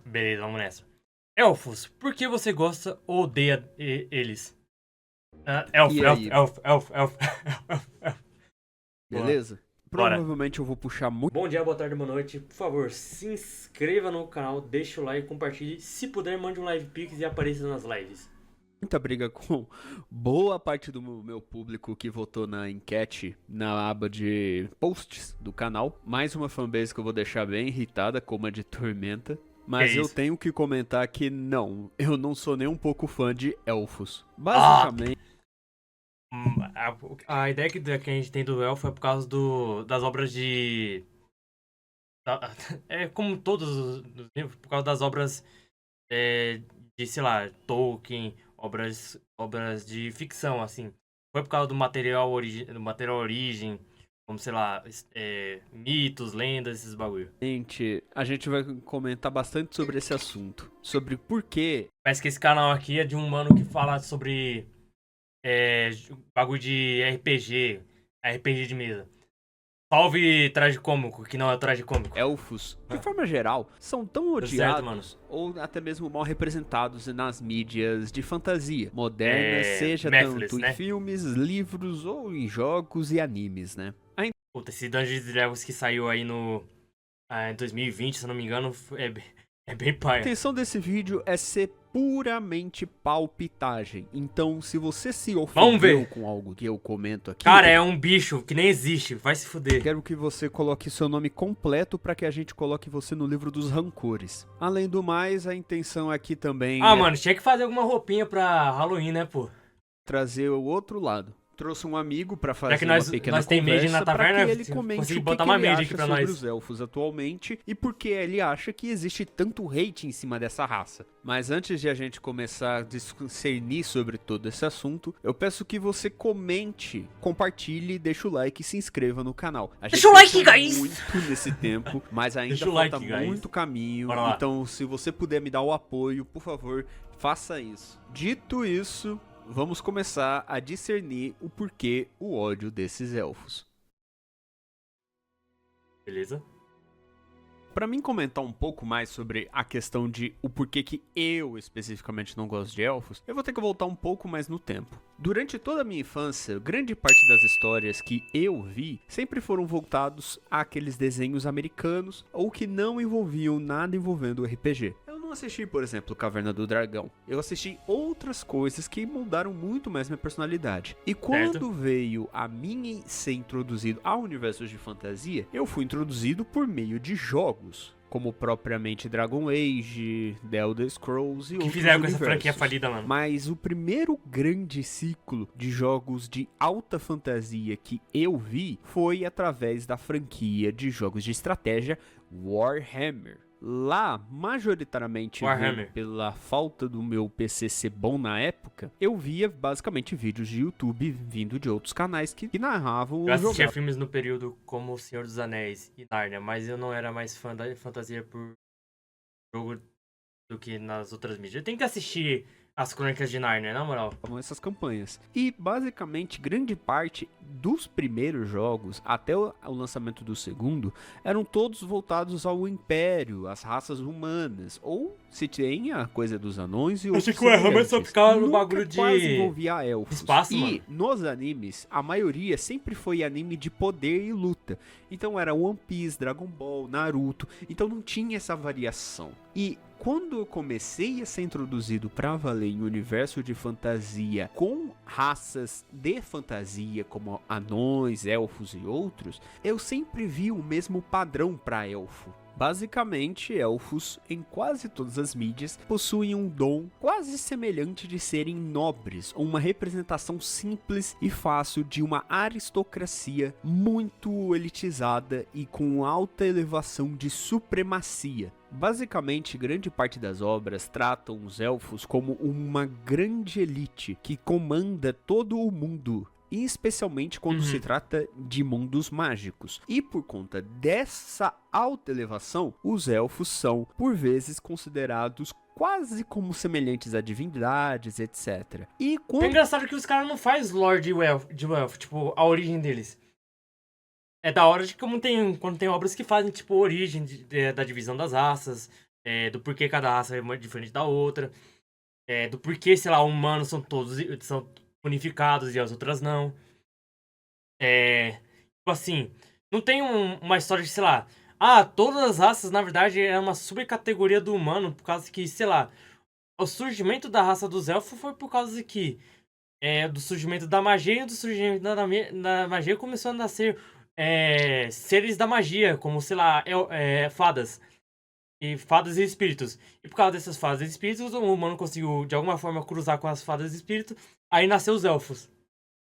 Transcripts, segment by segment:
Beleza, vamos nessa. Elfos, por que você gosta ou odeia eles? Elfo, E elfo, aí, elfo, elfo, elfo, elfo. Boa, beleza? bora. Provavelmente eu vou puxar Bom dia, boa tarde, boa noite. Por favor, se inscreva no canal, deixa o like, compartilhe. Se puder, mande um live pix e apareça nas lives. muita briga com boa parte do meu público que votou na enquete na aba de posts do canal. Mais uma fanbase que eu vou deixar bem irritada, como a de Tormenta. Que Mas eu isso? tenho que comentar que não, eu não sou nem um pouco fã de elfos. Ah! Basicamente, A ideia que a gente tem do elfo é por causa das obras de. É como todos os livros, por causa das obras de, sei lá, Tolkien, obras de ficção, assim. Foi por causa do material origem, como, sei lá, mitos, lendas, esses bagulho. a gente vai comentar bastante sobre esse assunto. Sobre por que Parece que esse canal aqui é de um mano que fala sobre é, bagulho de RPG de mesa. Salve tragicômico, que não é tragicômico. elfos, de forma geral, são tão Tudo certo, mano. odiados ou até mesmo mal representados nas mídias de fantasia modernas, seja Mephiles, tanto em né? filmes, livros ou em jogos e animes, né? Puta, esse Dungeons Dragons que saiu aí em 2020, se eu não me engano, é bem A paia. intenção desse vídeo é ser puramente palpitagem. Então, se você se Vamos ofendeu ver. com algo que eu comento aqui, Cara, é um bicho que nem existe. Vai se fuder. quero que você coloque seu nome completo para que a gente coloque você no livro dos rancores. Além do mais, a intenção aqui também Ah, é mano, tinha que fazer alguma roupinha pra Halloween, né, pô? trazer o outro lado. Trouxe um amigo para Já que fazer uma pequena nós tem mage na conversa para que taverna, ele comente consegui o botar que uma ele mage aqui acha pra sobre nós. os elfos atualmente e por que ele acha que existe tanto hate em cima dessa raça. Mas antes de a gente começar a discernir sobre todo esse assunto, eu peço que você comente, compartilhe, deixe o like e se inscreva no canal. A gente Deixa o like, cresceu guys! muito nesse tempo, mas ainda Deixa o falta like, guys. muito caminho. Bora lá. Então, se você puder me dar o apoio, por favor, faça isso. Dito isso, vamos começar a discernir o porquê o ódio desses elfos. Beleza? Para mim comentar um pouco mais sobre a questão de o porquê que eu especificamente não gosto de elfos, eu vou ter que voltar um pouco mais no tempo. Durante toda a minha infância, grande parte das histórias que eu vi sempre foram voltados àqueles desenhos americanos ou que não envolviam nada envolvendo o RPG. Eu não assisti, por exemplo, Caverna do Dragão. Eu assisti outras coisas que mudaram muito mais minha personalidade. E quando veio a mim ser introduzido ao universo de fantasia, eu fui introduzido por meio de jogos, como propriamente Dragon Age, The Elder Scrolls e O que outros fizeram com essa universos. franquia falida, mano? Mas o primeiro grande ciclo de jogos de alta fantasia que eu vi foi através da franquia de jogos de estratégia Warhammer. Lá, majoritariamente Warhammer. pela falta do meu PC ser bom na época, eu via basicamente vídeos de YouTube vindo de outros canais que narravam Eu os assistia jogos. filmes no período como O Senhor dos Anéis e Narnia, mas eu não era mais fã da fantasia por jogo do que nas outras mídias. Eu tenho que assistir as Crônicas de Narnia, na moral. Essas campanhas. E basicamente grande parte dos primeiros jogos até o lançamento do segundo eram todos voltados ao Império, às raças humanas, ou se tem a coisa dos anões e outros Achei que o Warhammer só semelhantes. ficava no Nunca bagulho quase de envolvia elfos. espaço, e mano. nos animes, a maioria sempre foi anime de poder e luta. Então era One Piece, Dragon Ball, Naruto. Então não tinha essa variação. E quando eu comecei a ser introduzido pra valer em um universo de fantasia com raças de fantasia como anões, elfos e outros, eu sempre vi o mesmo padrão pra elfo. Basicamente, elfos, em quase todas as mídias, possuem um dom quase semelhante de serem nobres, ou uma representação simples e fácil de uma aristocracia muito elitizada e com alta elevação de supremacia. Basicamente, grande parte das obras tratam os elfos como uma grande elite que comanda todo o mundo, e especialmente quando se trata de mundos mágicos. E por conta dessa alta elevação, os elfos são, por vezes, considerados quase como semelhantes a divindades, etc. E É quando engraçado que os caras não fazem lore de Elf, tipo, a origem deles. É da hora de quando tem obras que fazem, tipo, a origem da divisão das raças, do porquê cada raça é muito diferente da outra, do porquê, sei lá, humanos são unificados e as outras não. Tipo assim, não tem uma história de, sei lá, todas as raças, na verdade, é uma subcategoria do humano, por causa que, sei lá, o surgimento da raça dos elfos foi por causa que do surgimento da magia e do surgimento da magia começou a nascer seres da magia, como, sei lá, fadas. E fadas e espíritos. E por causa dessas fadas e espíritos, o humano conseguiu, de alguma forma, cruzar com as fadas e espíritos. Aí nasceu os elfos.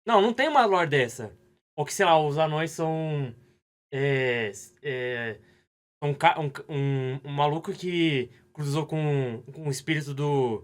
Não tem uma lore dessa. Ou que, sei lá, os anões são. É, é, um maluco que cruzou com um espírito do.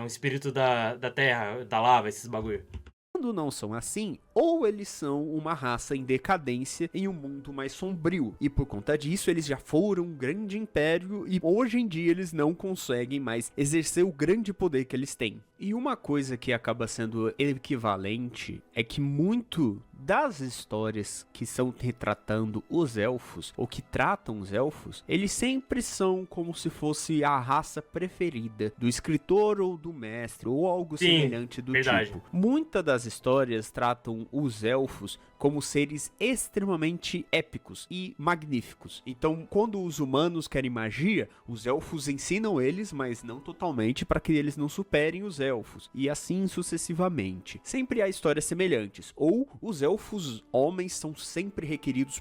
Um espírito da terra, da lava, esses bagulho. Quando não são assim, ou eles são uma raça em decadência em um mundo mais sombrio, e por conta disso eles já foram um grande império e hoje em dia eles não conseguem mais exercer o grande poder que eles têm. E uma coisa que acaba sendo equivalente é que muito das histórias que são retratando os elfos, ou que tratam os elfos, eles sempre são como se fosse a raça preferida do escritor ou do mestre, ou algo semelhante do verdade. tipo. Muitas das histórias tratam os elfos como seres extremamente épicos e magníficos. Então, quando os humanos querem magia, os elfos ensinam eles, mas não totalmente, para que eles não superem os elfos, e assim sucessivamente. Sempre há histórias semelhantes, ou os elfos homens são sempre requeridos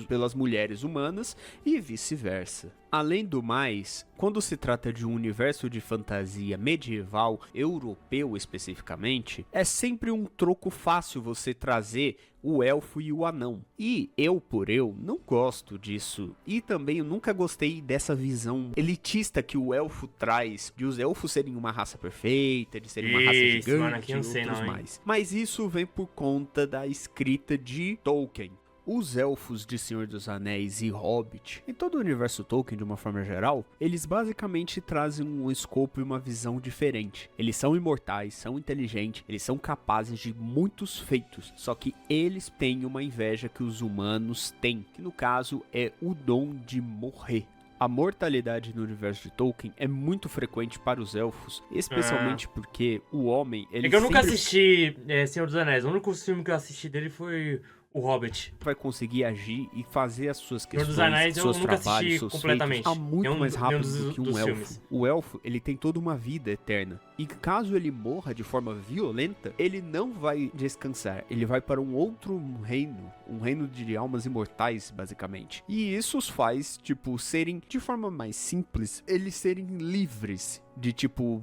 pelas mulheres humanas e vice-versa. Além do mais, quando se trata de um universo de fantasia medieval, europeu especificamente, é sempre um troco fácil você trazer o elfo e o anão. E eu, não gosto disso. E também eu nunca gostei dessa visão elitista que o elfo traz, de os elfos serem uma raça perfeita, de serem uma raça gigante e outros mais. Mas isso vem por conta da escrita de Tolkien. Os elfos de Senhor dos Anéis e Hobbit, em todo o universo Tolkien de uma forma geral, eles basicamente trazem um escopo e uma visão diferente. Eles são imortais, são inteligentes, eles são capazes de muitos feitos, só que eles têm uma inveja que os humanos têm, que no caso é o dom de morrer. A mortalidade no universo de Tolkien é muito frequente para os elfos, especialmente porque o homem... Ele que eu nunca assisti Senhor dos Anéis, o único filme que eu assisti dele foi o Hobbit. Vai conseguir agir e fazer as suas questões, dos Anéis, seus eu nunca trabalhos, seus completamente. feitos, muito mais rápido do que um elfo. Filmes. O elfo, ele tem toda uma vida eterna. E caso ele morra de forma violenta, ele não vai descansar. Ele vai para um outro reino, um reino de almas imortais, basicamente. E isso os faz, serem, de forma mais simples, eles serem livres. De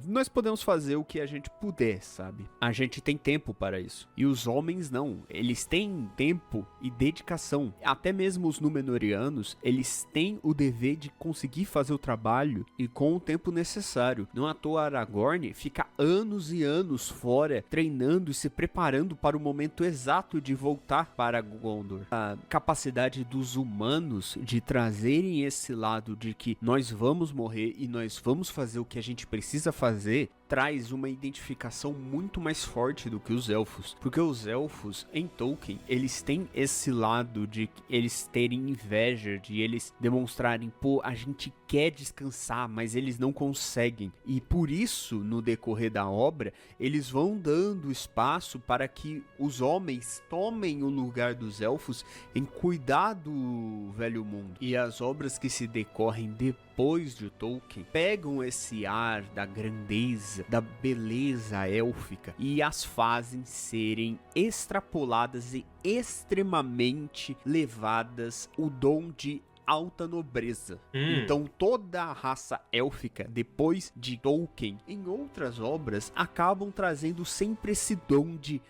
nós podemos fazer o que a gente puder, sabe? A gente tem tempo para isso. E os homens não. Eles têm tempo e dedicação. Até mesmo os Númenóreanos, eles têm o dever de conseguir fazer o trabalho e com o tempo necessário. Não à toa Aragorn fica anos e anos fora, treinando e se preparando para o momento exato de voltar para Gondor. A capacidade dos humanos de trazerem esse lado de que nós vamos morrer e nós vamos fazer o que a gente precisa fazer, traz uma identificação muito mais forte do que os elfos. Porque os elfos, em Tolkien, eles têm esse lado de eles terem inveja, de eles demonstrarem, a gente quer descansar, mas eles não conseguem. E por isso, no decorrer da obra, eles vão dando espaço para que os homens tomem o lugar dos elfos em cuidar do velho mundo. E as obras que se decorrem depois de Tolkien pegam esse ar da grandeza, da beleza élfica e as fazem serem extrapoladas e extremamente levadas o dom de alta nobreza. Então toda a raça élfica, depois de Tolkien, em outras obras, acabam trazendo sempre esse dom de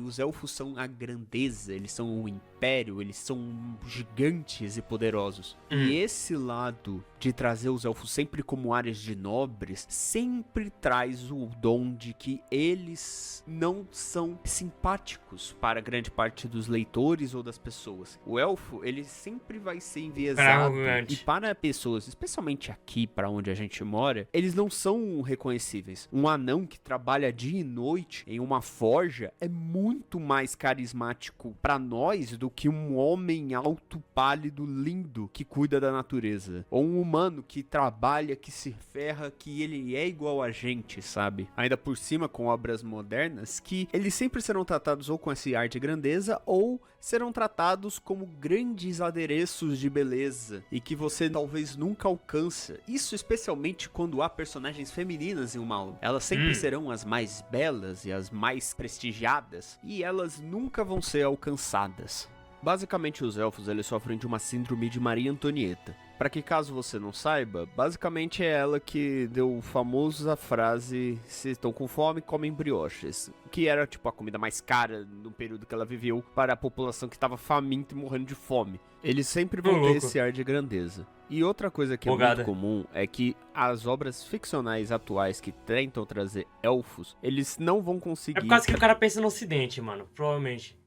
os elfos são a grandeza, eles são o império, eles são gigantes e poderosos. E esse lado de trazer os elfos sempre como áreas de nobres, sempre traz o dom de que eles não são simpáticos para grande parte dos leitores ou das pessoas. O elfo, ele sempre vai ser enviesado. E para pessoas, especialmente aqui para onde a gente mora, eles não são reconhecíveis. Um anão que trabalha dia e noite em uma forja é muito mais carismático pra nós do que um homem alto, pálido, lindo, que cuida da natureza. Ou um humano que trabalha, que se ferra, que ele é igual a gente, sabe? Ainda por cima com obras modernas, que eles sempre serão tratados ou com esse ar de grandeza, ou serão tratados como grandes adereços de beleza, e que você talvez nunca alcança. Isso especialmente quando há personagens femininas em uma obra. Elas sempre serão as mais belas e as mais prestigiadas, e elas nunca vão ser alcançadas. Basicamente os elfos eles sofrem de uma síndrome de Maria Antonieta. Para que caso você não saiba, basicamente é ela que deu famosa frase: se estão com fome, comem brioches. Que era tipo a comida mais cara no período que ela viveu para a população que estava faminta e morrendo de fome. Eles sempre vão ter esse ar de grandeza. E outra coisa que é muito comum é que as obras ficcionais atuais que tentam trazer elfos, eles não vão conseguir... É por causa que o cara pensa no ocidente, mano, provavelmente.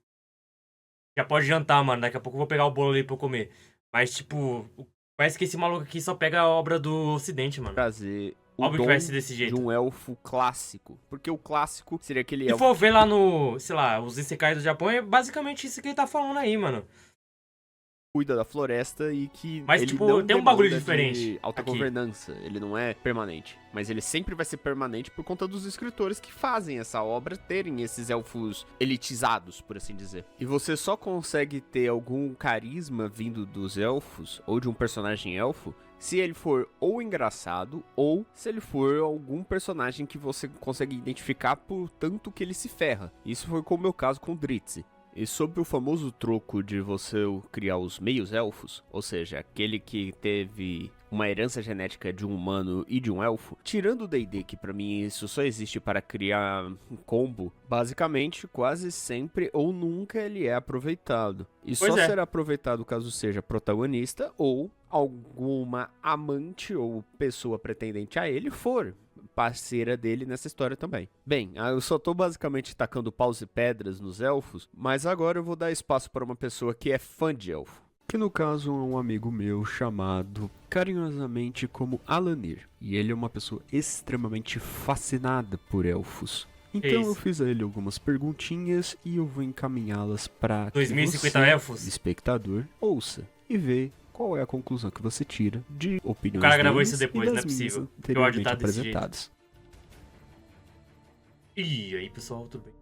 Já pode jantar, mano, daqui a pouco eu vou pegar o bolo ali pra eu comer. Mas, tipo, parece que esse maluco aqui só pega a obra do ocidente, mano. Trazer o óbvio dom que vai ser desse jeito. de um elfo clássico. Porque o clássico seria aquele elfo... Se for ver lá no, sei lá, os Isekais do Japão, é basicamente isso que ele tá falando aí, mano. Cuida da floresta e que mas, ele tipo, não tem um bagulho de diferente alta aqui. Governança, ele não é permanente, mas ele sempre vai ser permanente por conta dos escritores que fazem essa obra terem esses elfos elitizados, por assim dizer. E você só consegue ter algum carisma vindo dos elfos ou de um personagem elfo se ele for ou engraçado ou se ele for algum personagem que você consegue identificar por tanto que ele se ferra. Isso foi como o meu caso com Drizzy. E sobre o famoso troco de você criar os meios elfos, ou seja, aquele que teve uma herança genética de um humano e de um elfo, tirando o D&D, que pra mim isso só existe para criar um combo, basicamente quase sempre ou nunca ele é aproveitado. E só será aproveitado caso seja protagonista ou alguma amante ou pessoa pretendente a ele for parceira dele nessa história também. Bem, eu só tô basicamente tacando paus e pedras nos elfos, mas agora eu vou dar espaço para uma pessoa que é fã de elfo. Que no caso é um amigo meu chamado carinhosamente como Alanir. E ele é uma pessoa extremamente fascinada por elfos. Então eu fiz a ele algumas perguntinhas e eu vou encaminhá-las para 2050 elfos? Espectador, ouça e vê qual é a conclusão que você tira de opiniões. O cara gravou isso depois, não é possível. Eu apresentadas. E aí, pessoal, tudo bem?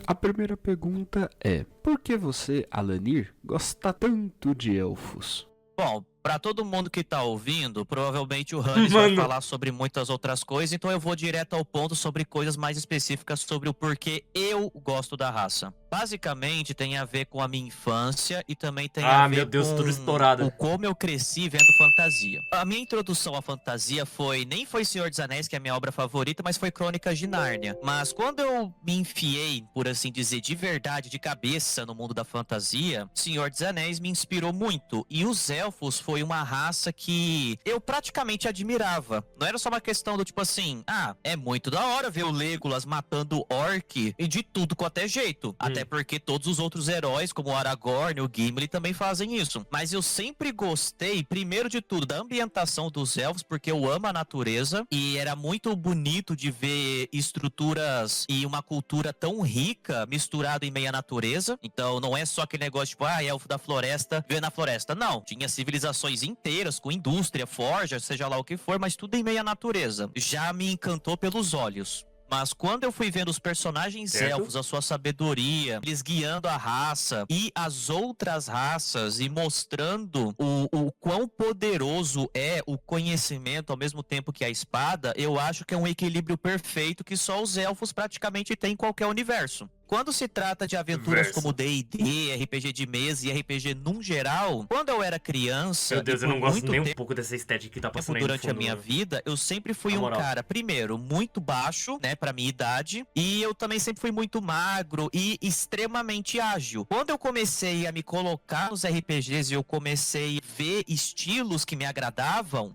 A primeira pergunta é: por que você, Alanir, gosta tanto de elfos? Bom, pra todo mundo que tá ouvindo, provavelmente o Hannes vai falar sobre muitas outras coisas, então eu vou direto ao ponto sobre coisas mais específicas sobre o porquê eu gosto da raça. Basicamente tem a ver com a minha infância e também tem a ver tudo estourado. com como eu cresci vendo fantasia. A minha introdução à fantasia nem foi Senhor dos Anéis, que é a minha obra favorita, mas foi Crônicas de Nárnia. Mas quando eu me enfiei, por assim dizer, de verdade, de cabeça no mundo da fantasia, Senhor dos Anéis me inspirou muito. E os elfos foi uma raça que eu praticamente admirava. Não era só uma questão do tipo assim, é muito da hora ver o Legolas matando orc e de tudo quanto é jeito. Até porque todos os outros heróis, como o Aragorn e o Gimli, também fazem isso. Mas eu sempre gostei, primeiro de tudo, da ambientação dos elfos, porque eu amo a natureza e era muito bonito de ver estruturas e uma cultura tão rica misturado em meia natureza. Então não é só aquele negócio tipo, elfo da floresta, vê na floresta. Não, tinha civilizações inteiras com indústria, forja, seja lá o que for, mas tudo em meia natureza. Já me encantou pelos olhos. Mas quando eu fui vendo os personagens elfos, a sua sabedoria, eles guiando a raça e as outras raças e mostrando o quão poderoso é o conhecimento ao mesmo tempo que a espada, eu acho que é um equilíbrio perfeito que só os elfos praticamente têm em qualquer universo. Quando se trata de aventuras como D&D, RPG de mesa e RPG num geral, quando eu era criança... Meu Deus, eu não gosto nem um pouco dessa estética que tá passando aí no fundo. Durante a minha vida, eu sempre fui um cara, primeiro, muito baixo, né, pra minha idade, e eu também sempre fui muito magro e extremamente ágil. Quando eu comecei a me colocar nos RPGs e eu comecei a ver estilos que me agradavam,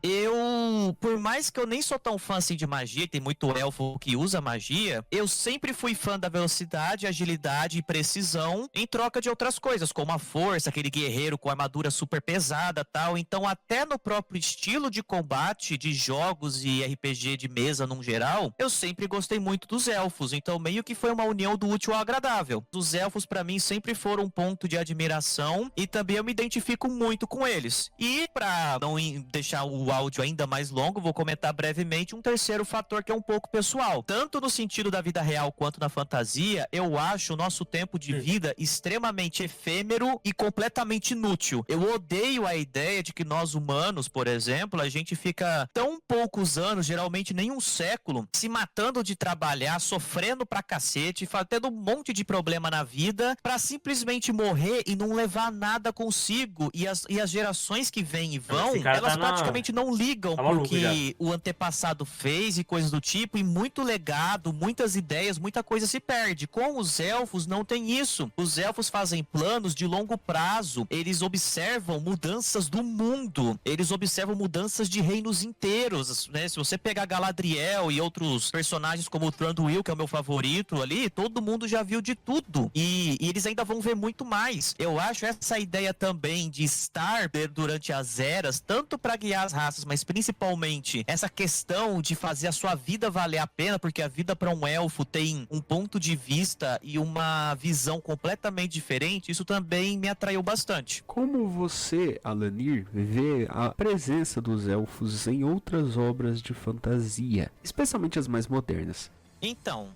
por mais que eu nem sou tão fã assim de magia, tem muito elfo que usa magia, eu sempre fui fã da velocidade velocidade, agilidade e precisão em troca de outras coisas, como a força, aquele guerreiro com armadura super pesada, tal. Então, até no próprio estilo de combate de jogos e RPG de mesa num geral, eu sempre gostei muito dos elfos. Então, meio que foi uma união do útil ao agradável. Os elfos para mim sempre foram um ponto de admiração e também eu me identifico muito com eles. E para não deixar o áudio ainda mais longo, vou comentar brevemente um terceiro fator que é um pouco pessoal. Tanto no sentido da vida real quanto na fantasia, eu acho o nosso tempo de vida extremamente efêmero e completamente inútil. Eu odeio a ideia de que nós humanos, por exemplo, a gente fica tão poucos anos, geralmente nem um século, se matando de trabalhar, sofrendo pra cacete, tendo um monte de problema na vida, pra simplesmente morrer e não levar nada consigo. E as gerações que vêm e vão, elas praticamente não ligam pro que o antepassado fez e coisas do tipo, e muito legado, muitas ideias, muita coisa se perde. Com os elfos não tem isso. Os elfos fazem planos de longo prazo, eles observam mudanças do mundo, eles observam mudanças de reinos inteiros, né? Se você pegar Galadriel e outros personagens como o Thranduil, que é o meu favorito ali, todo mundo já viu de tudo. E eles ainda vão ver muito mais. Eu acho essa ideia também de estar durante as eras, tanto para guiar as raças, mas principalmente essa questão de fazer a sua vida valer a pena, porque a vida para um elfo tem um ponto de vista e uma visão completamente diferente, isso também me atraiu bastante. Como você, Alanir, vê a presença dos elfos em outras obras de fantasia, especialmente as mais modernas? Então,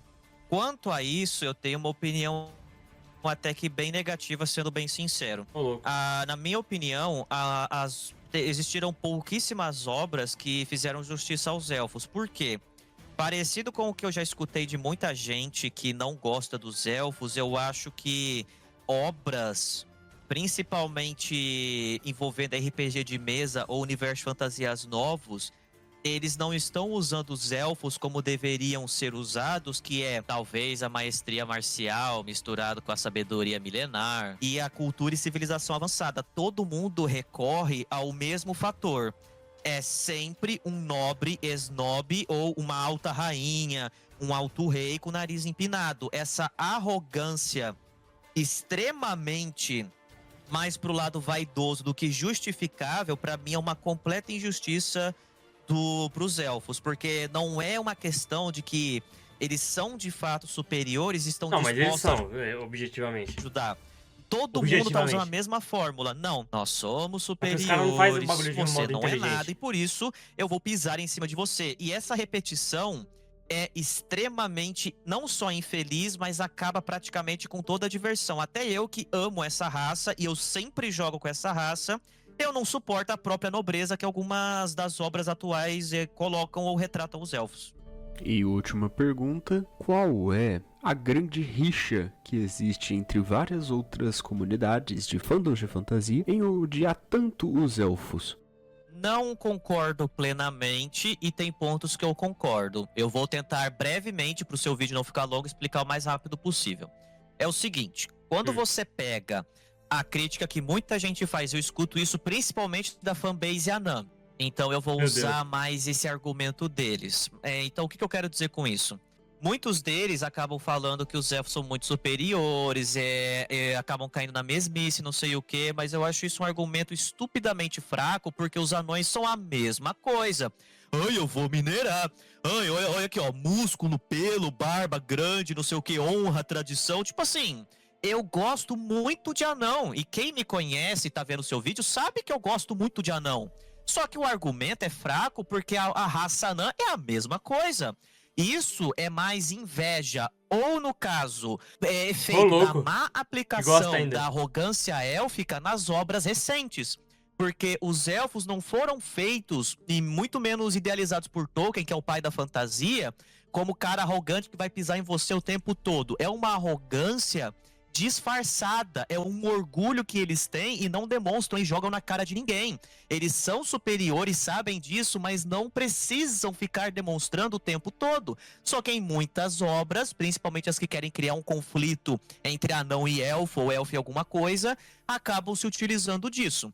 quanto a isso, eu tenho uma opinião até que bem negativa, sendo bem sincero. Na minha opinião, existiram pouquíssimas obras que fizeram justiça aos elfos. Por quê? Parecido com o que eu já escutei de muita gente que não gosta dos elfos, eu acho que obras, principalmente envolvendo RPG de mesa ou universo de fantasias novos, eles não estão usando os elfos como deveriam ser usados, que é talvez a maestria marcial misturado com a sabedoria milenar e a cultura e civilização avançada. Todo mundo recorre ao mesmo fator. É sempre um nobre esnobe ou uma alta rainha, um alto rei com o nariz empinado. Essa arrogância extremamente mais pro lado vaidoso do que justificável, para mim é uma completa injustiça pros elfos, porque não é uma questão de que eles são de fato superiores e estão dispostos mas eles são, objetivamente. A ajudar. Todo mundo tá usando a mesma fórmula. Não, nós somos superiores, não faz o bagulho de um você modo não é inteligente. nada, e por isso eu vou pisar em cima de você. E essa repetição é extremamente, não só infeliz, mas acaba praticamente com toda a diversão. Até eu que amo essa raça, e eu sempre jogo com essa raça, eu não suporto a própria nobreza que algumas das obras atuais colocam ou retratam os elfos. E última pergunta, qual é a grande rixa que existe entre várias outras comunidades de fandoms de fantasia em odiar tanto os elfos? Não concordo plenamente e tem pontos que eu concordo. Eu vou tentar brevemente, para o seu vídeo não ficar longo, explicar o mais rápido possível. É o seguinte, quando você pega a crítica que muita gente faz, eu escuto isso principalmente da fanbase anã. Então eu vou usar mais esse argumento deles. Então o que eu quero dizer com isso? Muitos deles acabam falando que os elfos são muito superiores, acabam caindo na mesmice, não sei o que, mas eu acho isso um argumento estupidamente fraco, porque os anões são a mesma coisa. Ai, eu vou minerar. Ai, olha aqui, ó, músculo, pelo, barba grande, não sei o que, honra, tradição, tipo assim... Eu gosto muito de anão, e quem me conhece e tá vendo o seu vídeo sabe que eu gosto muito de anão. Só que o argumento é fraco porque a raça anã é a mesma coisa. Isso é mais inveja, ou no caso, é efeito da má aplicação da arrogância élfica nas obras recentes. Porque os elfos não foram feitos, e muito menos idealizados por Tolkien, que é o pai da fantasia, como cara arrogante que vai pisar em você o tempo todo. É uma arrogância disfarçada, é um orgulho que eles têm e não demonstram e jogam na cara de ninguém. Eles são superiores, sabem disso, mas não precisam ficar demonstrando o tempo todo. Só que em muitas obras, principalmente as que querem criar um conflito entre anão e elfo, ou elfo e alguma coisa, acabam se utilizando disso.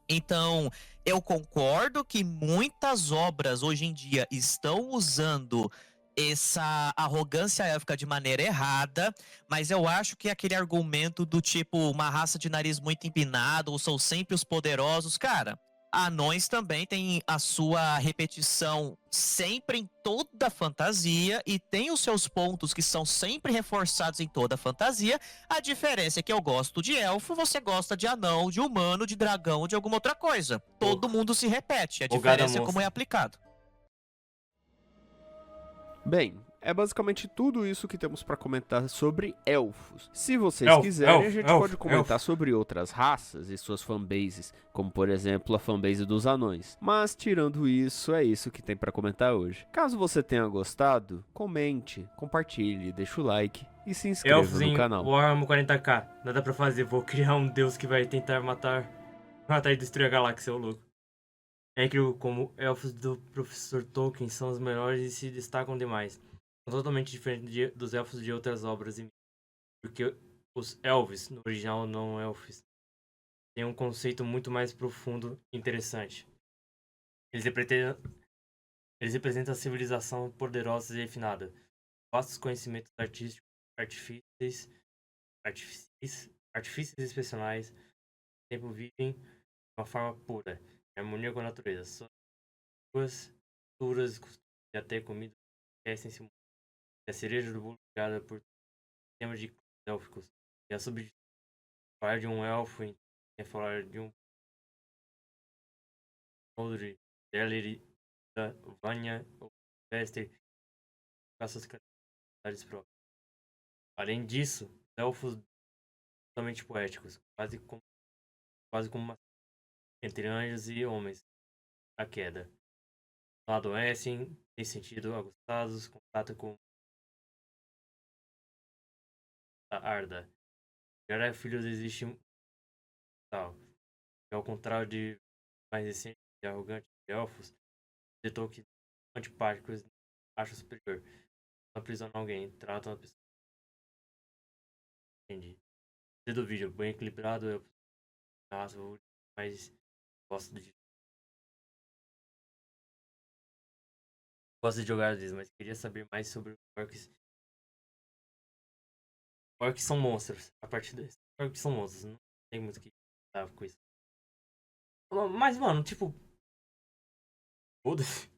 Então, eu concordo que muitas obras hoje em dia estão usando essa arrogância élfica de maneira errada, mas eu acho que aquele argumento do tipo, uma raça de nariz muito empinado, ou são sempre os poderosos, cara. Anões também têm a sua repetição sempre em toda a fantasia e tem os seus pontos que são sempre reforçados em toda a fantasia. A diferença é que eu gosto de elfo, você gosta de anão, de humano, de dragão, de alguma outra coisa. Todo mundo se repete, a Bogada diferença é como é monstra. aplicado. Bem, é basicamente tudo isso que temos pra comentar sobre elfos. Se vocês Elfo, quiserem, a elfo, gente elfo, pode comentar elfo. sobre outras raças e suas fanbases, como por exemplo a fanbase dos anões. Mas tirando isso, é isso que tem pra comentar hoje. Caso você tenha gostado, comente, compartilhe, deixa o like e se inscreva Elfos no em canal. Warhammer 40k. Nada pra fazer, vou criar um deus que vai tentar matar e destruir a galáxia, ô louco. É incrível como elfos do Professor Tolkien são os melhores e se destacam demais. São totalmente diferentes dos elfos de outras obras, porque os elves, no original não elfos, têm um conceito muito mais profundo e interessante. Eles representam a civilização poderosa e refinada, vastos conhecimentos artísticos, artifícios excepcionais, sempre vivem de uma forma pura, em harmonia com a natureza. Suas culturas, costumes e até comida esquecem-se muito. E a cereja do bolo criada por temas de élficos. E a falar de um elfo é falar de um Odri, Delir, da Vanya ou Vester, com as suas características próprias. Além disso, os elfos são totalmente poéticos, quase como uma entre anjos e homens. A queda. O lado Essen tem sentido aguçados, contato com a Arda. Gerard Filhos existe tal. E ao contrário de mais recente e arrogante de elfos, ditou que antipáticos acham superior. Não aprisionam alguém, tratam a pessoa. Entendi. Do vídeo, bem equilibrado, eu mas gosto de jogar às vezes, mas queria saber mais sobre orcs. Orcs são monstros. A partir desse, orcs são monstros. Não tem muito o que dar com isso. Mas, mano, tipo. Foda-se.